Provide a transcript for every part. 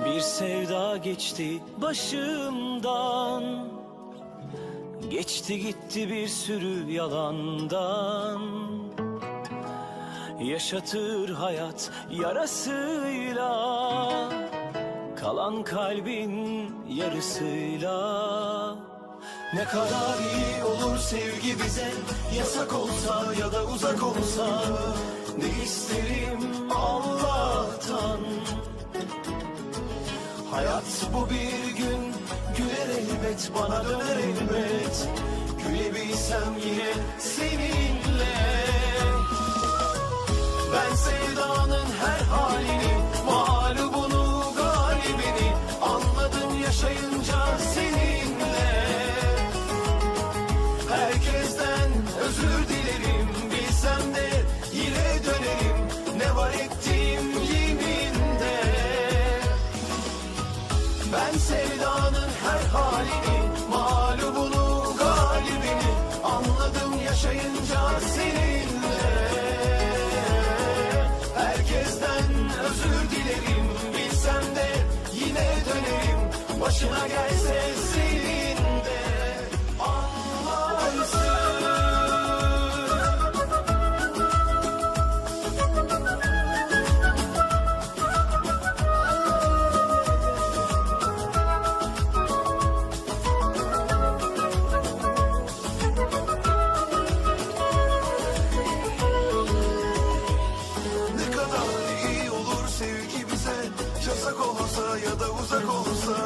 Bir sevda geçti başımdan, geçti gitti bir sürü yalandan. Yaşatır hayat yarasıyla, kalan kalbin yarısıyla. Ne kadar iyi olur sevgi bize, yasak olsa ya da uzak olsa. Ne isterim Allah'tan, hayat bu bir gün, güler elbet, bana döner elbet. Gülebilsem yine seninle. Ben sevdanın her halini, mağlubunu, galibini anladım yaşayınca seninle. Herkesten özür dilerim, bilsem de yine dönerim. Ne var ettiğim yeminde. Ben sevdanın her halini, mağlubunu, galibini anladım yaşayınca seninle. Herkesten özür dilerim, bilsem de yine dönerim. Başına gelse senin de anlarsın. Yasak olursa ya da uzak olursa.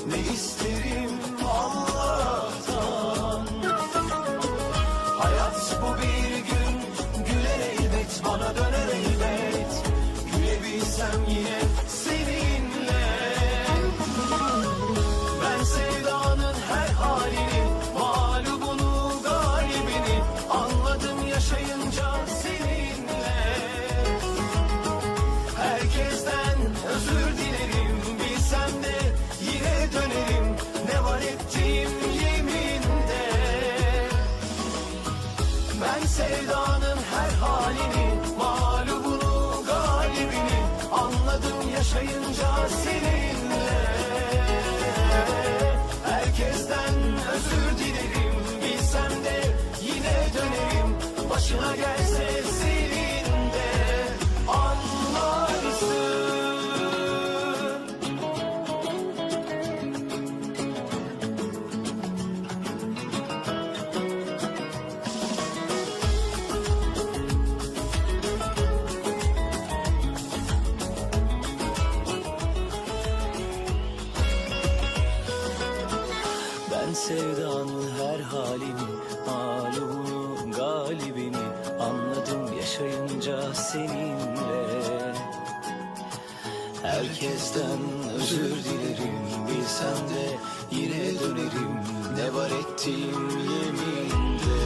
Ne isterim Allah'tan, hayat bu bir gün, güler elbet, bana döner elbet. Gülebilsem yine seninle. Ben sevdanın her halini, mağlubunu, galibini anladım yaşayınca seninle. Herkesten özür dilerim, bilsem de yine dönerim. Ne var ettiğim yeminde. Ben sevdanın her halini, mağlubunu, galibini anladım yaşayınca seninle. Herkesten özür dilerim, bilsem de yine dönerim. Başına gelse senin de anlarsın. Ben sevdanın her halini, mağlubunu, galibini anladım yaşayınca seninle. Herkesten özür dilerim, bilsem de yine dönerim. Ne var ettiğim yeminde.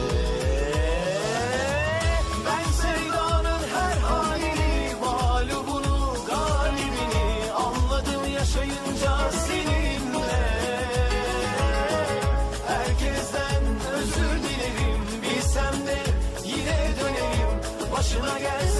Ben sevdanın her halini, mağlubunu, galibini anladım yaşayınca seninle. Herkesten özür dilerim, bilsem de yine dönerim. Başına gelse